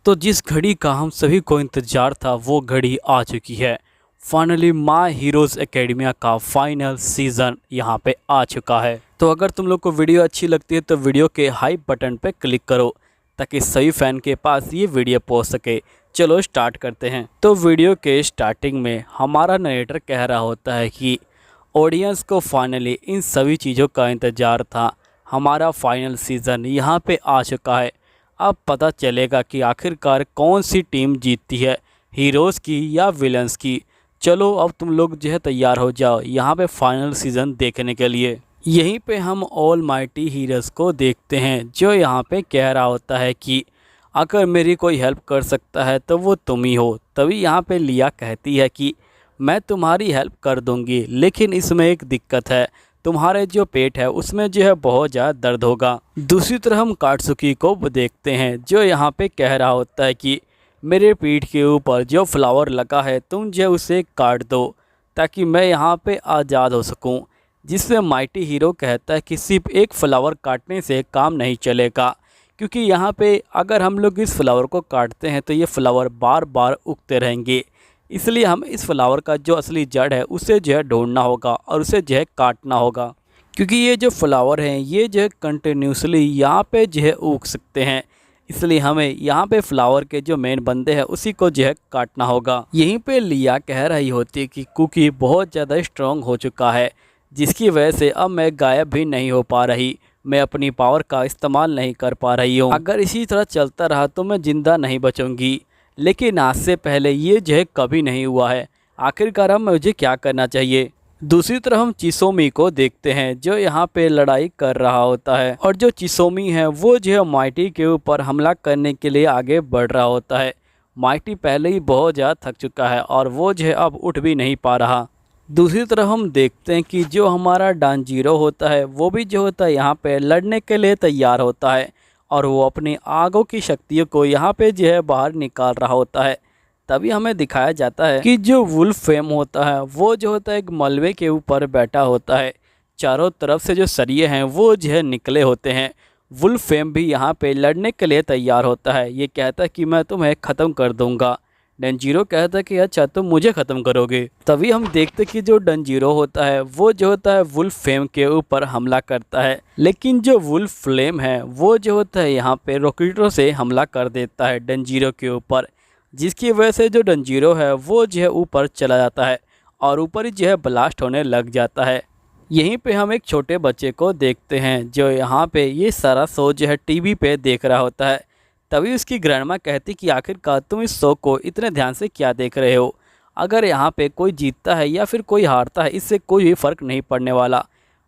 दोस्तों, जिस घड़ी का हम सभी को इंतज़ार था वो घड़ी आ चुकी है। फाइनली माय हीरोज़ एकेडमिया का फाइनल सीज़न यहाँ पे आ चुका है। तो अगर तुम लोग को वीडियो अच्छी लगती है तो वीडियो के हाइप बटन पे क्लिक करो ताकि सभी फ़ैन के पास ये वीडियो पहुँच सके। चलो स्टार्ट करते हैं। तो वीडियो के स्टार्टिंग में हमारा नरेटर कह रहा होता है कि ऑडियंस को फाइनली इन सभी चीज़ों का इंतज़ार था। हमारा फाइनल सीज़न यहाँ पे आ चुका है। अब पता चलेगा कि आखिरकार कौन सी टीम जीतती है, हीरोज़ की या विलन्स की। चलो अब तुम लोग जो है तैयार हो जाओ यहाँ पे फाइनल सीज़न देखने के लिए। यहीं पे हम ऑल माइटी हीरोज़ को देखते हैं जो यहाँ पे कह रहा होता है कि अगर मेरी कोई हेल्प कर सकता है तो वो तुम ही हो। तभी यहाँ पे लिया कहती है कि मैं तुम्हारी हेल्प कर दूँगी, लेकिन इसमें एक दिक्कत है, तुम्हारे जो पेट है उसमें जो है बहुत ज़्यादा दर्द होगा। दूसरी तरफ हम काटसुकी को देखते हैं जो यहाँ पे कह रहा होता है कि मेरे पीठ के ऊपर जो फ्लावर लगा है तुम जो उसे काट दो ताकि मैं यहाँ पे आज़ाद हो सकूँ। जिससे माइटी हीरो कहता है कि सिर्फ एक फ्लावर काटने से काम नहीं चलेगा, क्योंकि यहाँ पे अगर हम लोग इस फ्लावर को काटते हैं तो ये फ्लावर बार बार उगते रहेंगे। इसलिए हम इस फ्लावर का जो असली जड़ है उसे जो है ढूंढना होगा और उसे जो है काटना होगा, क्योंकि ये जो फ्लावर हैं ये जो है कंटिन्यूसली यहाँ पे जो है उग सकते हैं। इसलिए हमें यहाँ पे फ्लावर के जो मेन बंदे हैं उसी को जो है काटना होगा। यहीं पे लिया कह रही होती है कि कुकी बहुत ज़्यादा स्ट्रॉन्ग हो चुका है, जिसकी वजह से अब मैं गायब भी नहीं हो पा रही, मैं अपनी पावर का इस्तेमाल नहीं कर पा रही हूँ। अगर इसी तरह चलता रहा तो मैं ज़िंदा नहीं बचूँगी, लेकिन आज से पहले ये जो है कभी नहीं हुआ है। आखिरकार अब मुझे क्या करना चाहिए। दूसरी तरफ हम चिसोमी को देखते हैं जो यहाँ पे लड़ाई कर रहा होता है, और जो चिसोमी है वो जो है माइटी के ऊपर हमला करने के लिए आगे बढ़ रहा होता है। माइटी पहले ही बहुत ज़्यादा थक चुका है और वो जो है अब उठ भी नहीं पा रहा। दूसरी तरफ हम देखते हैं कि जो हमारा डांजीरो होता है वो भी जो होता है यहाँ पे लड़ने के लिए तैयार होता है, और वो अपनी आगों की शक्तियों को यहाँ पे जो है बाहर निकाल रहा होता है। तभी हमें दिखाया जाता है कि जो वुल्फ फेम होता है वो जो होता है एक मलबे के ऊपर बैठा होता है। चारों तरफ से जो सरिये हैं वो जो है निकले होते हैं। वुल्फ फेम भी यहाँ पे लड़ने के लिए तैयार होता है। ये कहता है कि मैं तुम्हें ख़त्म कर दूँगा। डंजीरो कहता है कि अच्छा तुम मुझे ख़त्म करोगे। तभी हम देखते कि जो डंजीरो होता है वो जो होता है वुल्फ फेम के ऊपर हमला करता है, लेकिन जो वुल्फ फ्लेम है वो जो होता है यहाँ पे रॉकेटों से हमला कर देता है डंजीरो के ऊपर, जिसकी वजह से जो डंजीरो है वो जो है ऊपर चला जाता है और ऊपर ही जो है ब्लास्ट होने लग जाता है। यहीं पे हम एक छोटे बच्चे को देखते हैं जो यहाँ पे ये सारा शो जो है टीवी पे देख रहा होता है। तभी उसकी ग्रैंडमा कहती कि आखिरकार तुम इस शो को इतने ध्यान से क्या देख रहे हो। अगर यहाँ पे कोई जीतता है या फिर कोई हारता है इससे कोई भी फ़र्क नहीं पड़ने वाला।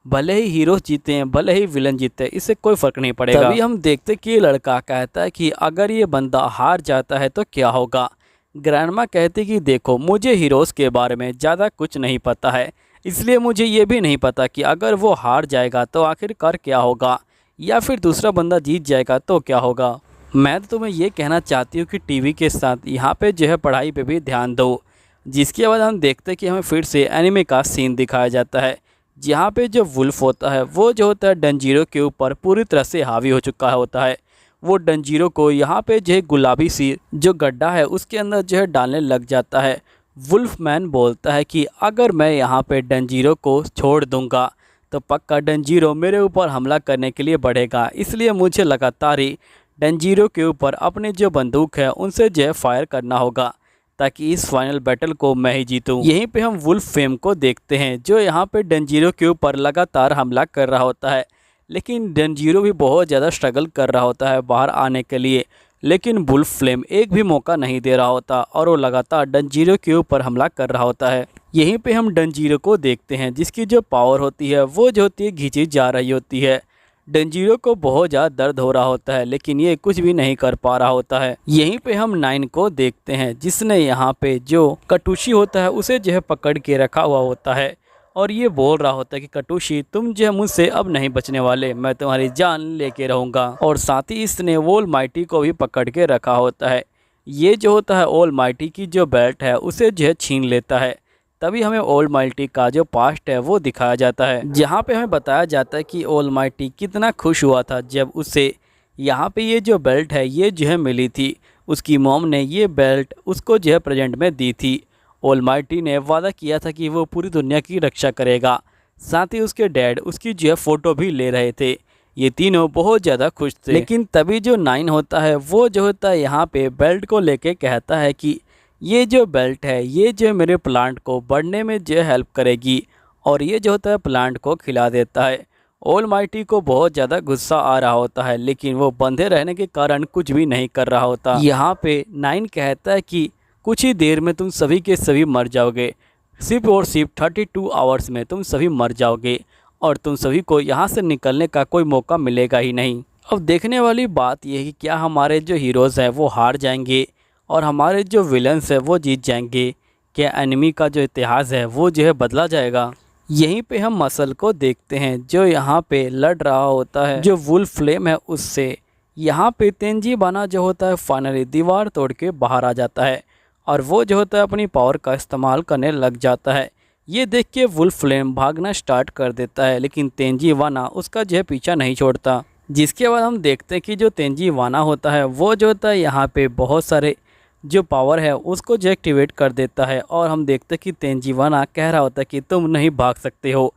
भले ही हीरो जीते हैं भले ही विलन जीते हैं, इससे कोई फ़र्क नहीं पड़ेगा। तभी हम देखते कि ये लड़का कहता है कि अगर ये बंदा हार जाता है तो क्या होगा। ग्रैंडमा कहती कि देखो मुझे हीरोज़ के बारे में ज़्यादा कुछ नहीं पता है, इसलिए मुझे ये भी नहीं पता कि अगर वो हार जाएगा तो आखिरकार क्या होगा, या फिर दूसरा बंदा जीत जाएगा तो क्या होगा। मैं तो तुम्हें ये कहना चाहती हूँ कि टीवी के साथ यहाँ पे जो है पढ़ाई पे भी ध्यान दो। जिसके बाद हम देखते हैं कि हमें फिर से एनिमे का सीन दिखाया जाता है, जहाँ पे जो वुल्फ होता है वो जो होता है डंजीरो के ऊपर पूरी तरह से हावी हो चुका होता है। वो डंजीरो को यहाँ पे जो है गुलाबी सी जो गड्ढा है उसके अंदर जो है डालने लग जाता है। वुल्फ मैन बोलता है कि अगर मैं यहाँ पे डंजीरो को छोड़ दूँगा तो पक्का डंजीरो मेरे ऊपर हमला करने के लिए बढ़ेगा, इसलिए मुझे लगातार ही डंजीरो के ऊपर अपने जो बंदूक है उनसे जो है फायर करना होगा ताकि इस फाइनल बैटल को मैं ही जीतूं। यहीं पे हम वुल्फ फेम को देखते हैं जो यहाँ पे डंजीरो के ऊपर लगातार हमला कर रहा होता है, लेकिन डंजीरो भी बहुत ज़्यादा स्ट्रगल कर रहा होता है बाहर आने के लिए, लेकिन वुल्फ फ्लेम एक भी मौका नहीं दे रहा होता और वो लगातार डंजीरो के ऊपर हमला कर रहा होता है। यहीं पे हम डंजीरो को देखते हैं जिसकी जो पावर होती है वो जो होती है खींची जा रही होती है। डंजीरो को बहुत ज़्यादा दर्द हो रहा होता है, लेकिन ये कुछ भी नहीं कर पा रहा होता है। यहीं पे हम नाइन को देखते हैं जिसने यहाँ पे जो कटुशी होता है उसे जो है पकड़ के रखा हुआ होता है, और ये बोल रहा होता है कि कटुशी तुम जो है मुझसे अब नहीं बचने वाले, मैं तुम्हारी जान लेके रहूँगा। और साथ ही इसने ऑल माइटी को भी पकड़ के रखा होता है। ये जो होता है ऑल माइटी की जो बेल्ट है उसे जो है छीन लेता है। तभी हमें ऑल माइटी का जो पास्ट है वो दिखाया जाता है, जहाँ पे हमें बताया जाता है कि ऑल माइटी कितना खुश हुआ था जब उसे यहाँ पे ये जो बेल्ट है ये जो है मिली थी। उसकी मॉम ने ये बेल्ट उसको जो है प्रेजेंट में दी थी। ऑलमाइटी ने वादा किया था कि वो पूरी दुनिया की रक्षा करेगा। साथ ही उसके डैड उसकी जो है फ़ोटो भी ले रहे थे। ये तीनों बहुत ज़्यादा खुश थे। लेकिन तभी जो 9 होता है वो जो होता है यहाँ पे बेल्ट को लेके कहता है कि ये जो बेल्ट है ये जो मेरे प्लांट को बढ़ने में जो हेल्प करेगी, और ये जो होता है प्लांट को खिला देता है। ऑलमाइटी को बहुत ज़्यादा गुस्सा आ रहा होता है, लेकिन वो बंधे रहने के कारण कुछ भी नहीं कर रहा होता। यहाँ पे 9 कहता है कि कुछ ही देर में तुम सभी के सभी मर जाओगे, सिर्फ और सिर्फ 32 आवर्स में तुम सभी मर जाओगे, और तुम सभी को यहाँ से निकलने का कोई मौका मिलेगा ही नहीं। अब देखने वाली बात यह है कि क्या हमारे जो हीरोज़ हैं वो हार जाएंगे और हमारे जो विलन्स हैं वो जीत जाएंगे। क्या एनिमी का जो इतिहास है वो जो है बदला जाएगा। यहीं पे हम मसल को देखते हैं जो यहाँ पे लड़ रहा होता है जो वुल्फ फ्लेम है उससे। यहाँ पे तेंजीबाना जो होता है फाइनली दीवार तोड़ के बाहर आ जाता है, और वो जो होता है अपनी पावर का इस्तेमाल करने लग जाता है। ये देख के वुल्फ फ्लेम भागना स्टार्ट कर देता है, लेकिन तेंजीबाना उसका जो है पीछा नहीं छोड़ता। जिसके बाद हम देखते हैं कि जो तेंजीबाना होता है वो जो होता है यहाँ पे बहुत सारे जो पावर है उसको जो एक्टिवेट कर देता है, और हम देखते हैं कि तेंजीबाना कह रहा होता है कि तुम नहीं भाग सकते हो।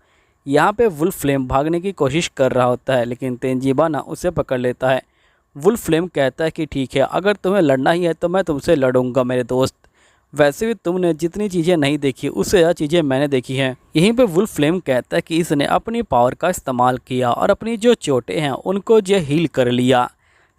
यहाँ पे वुल्फ फ्लेम भागने की कोशिश कर रहा होता है, लेकिन तेंजीबाना उसे पकड़ लेता है। वुल्फ फ्लेम कहता है कि ठीक है, अगर तुम्हें लड़ना ही है तो मैं तुमसे लड़ूंगा मेरे दोस्त। वैसे भी तुमने जितनी चीज़ें नहीं देखी उससे ज़्यादा चीज़ें मैंने देखी हैं। यहीं पे वुल्फ फ्लेम कहता है कि इसने अपनी पावर का इस्तेमाल किया और अपनी जो चोटें हैं उनको जो हील कर लिया।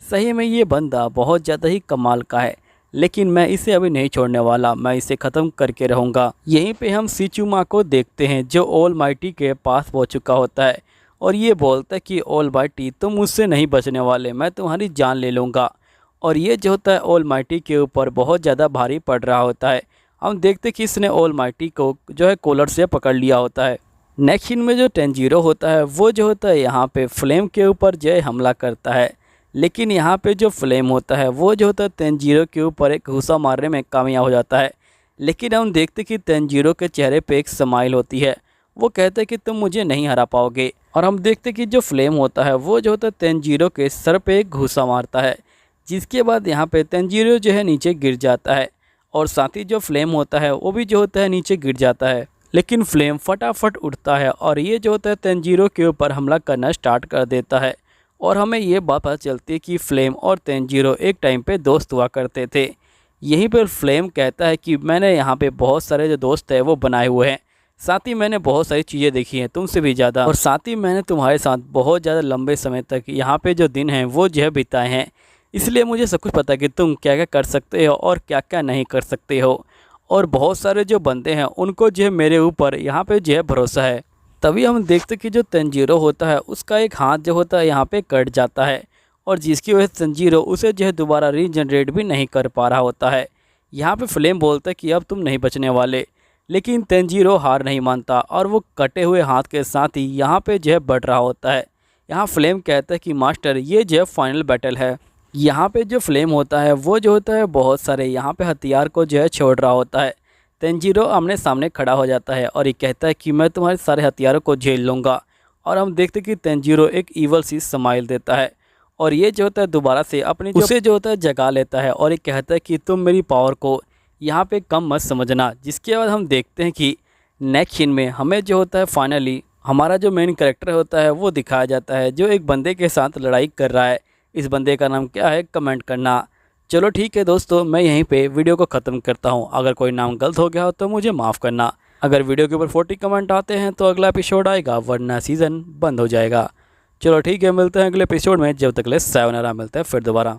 सही में ये बंदा बहुत ज़्यादा ही कमाल का है, लेकिन मैं इसे अभी नहीं छोड़ने वाला, मैं इसे ख़त्म करके रहूँगा। यहीं पे हम सीचुमा को देखते हैं जो ऑलमाइटी के पास पहुँच चुका होता है, और ये बोलता है कि ऑलमाइटी तुम मुझसे नहीं बचने वाले, मैं तुम्हारी जान ले लूँगा। और ये जो होता है ऑलमाइटी के ऊपर बहुत ज़्यादा भारी पड़ रहा होता है। हम देखते कि इसने ऑलमाइटी को जो है कॉलर से पकड़ लिया होता है। नेक्स्ट सीन में जो टेंजीरो होता है वो जो होता है यहाँ पे फ्लेम के ऊपर जो है हमला करता है, लेकिन यहाँ पे जो फ्लेम होता है वो जो होता है तेंजीरो के ऊपर एक घूसा मारने में कामयाब हो जाता है। लेकिन हम देखते कि तेंजीरो के चेहरे पे एक स्माइल होती है। वो कहते हैं कि तुम मुझे नहीं हरा पाओगे, और हम देखते कि जो फ्लेम होता है वो जो होता है तेंजीरो के सर पे एक घूसा मारता है, जिसके बाद यहाँ पे तेंजीरो जो है नीचे गिर जाता है, और साथ ही जो फ्लेम होता है वो भी जो होता है नीचे गिर जाता है। लेकिन फ्लेम फटाफट उठता है और ये जो होता है तेंजीरो के ऊपर हमला करना स्टार्ट कर देता है, और हमें ये बात पता चलती है कि फ्लेम और तेंजीरो एक टाइम पे दोस्त हुआ करते थे। यहीं पर फ्लेम कहता है कि मैंने यहाँ पे बहुत सारे जो दोस्त हैं वो बनाए हुए हैं, साथ ही मैंने बहुत सारी चीज़ें देखी हैं तुमसे भी ज़्यादा, और साथ ही मैंने तुम्हारे साथ बहुत ज़्यादा लंबे समय तक यहाँ पे जो दिन हैं वो जो है बिताए हैं, इसलिए मुझे सब कुछ पता है कि तुम क्या क्या कर सकते हो और क्या क्या नहीं कर सकते हो। और बहुत सारे जो बंदे हैं उनको जो है मेरे ऊपर यहाँ पे जो है भरोसा है। तभी हम देखते कि जो तेंजीरो होता है उसका एक हाथ जो होता है यहाँ पे कट जाता है, और जिसकी वजह से तेंजीरो उसे जो है दोबारा रीजनरेट भी नहीं कर पा रहा होता है। यहाँ पे फ्लेम बोलता है कि अब तुम नहीं बचने वाले, लेकिन तेंजीरो हार नहीं मानता और वो कटे हुए हाथ के साथ ही यहाँ पे जो है बढ़ रहा होता है। यहाँ फ्लेम कहता है कि मास्टर ये जो है फाइनल बैटल है। यहाँ पे जो फ्लेम होता है वो जो होता है बहुत सारे यहाँ पे हथियार को जो है छोड़ रहा होता है। तेंजीरो आमने सामने खड़ा हो जाता है और ये कहता है कि मैं तुम्हारे सारे हथियारों को झेल लूँगा, और हम देखते कि तेंजीरो एक ईवल सी स्माइल देता है, और ये जो होता है दोबारा से अपनी उसे जो होता है जगा लेता है, और ये कहता है कि तुम मेरी पावर को यहाँ पे कम मत समझना। जिसके बाद हम देखते हैं कि नेक्स्ट सीन में हमें जो होता है फाइनली हमारा जो मेन कैरेक्टर होता है वो दिखाया जाता है जो एक बंदे के साथ लड़ाई कर रहा है। इस बंदे का नाम क्या है कमेंट करना। चलो ठीक है दोस्तों, मैं यहीं पे वीडियो को ख़त्म करता हूँ। अगर कोई नाम गलत हो गया हो तो मुझे माफ़ करना। अगर वीडियो के ऊपर 40 कमेंट आते हैं तो अगला एपिसोड आएगा, वरना सीज़न बंद हो जाएगा। चलो ठीक है, मिलते हैं अगले एपिसोड में। जब तक ले सायोनारा, मिलते हैं फिर दोबारा।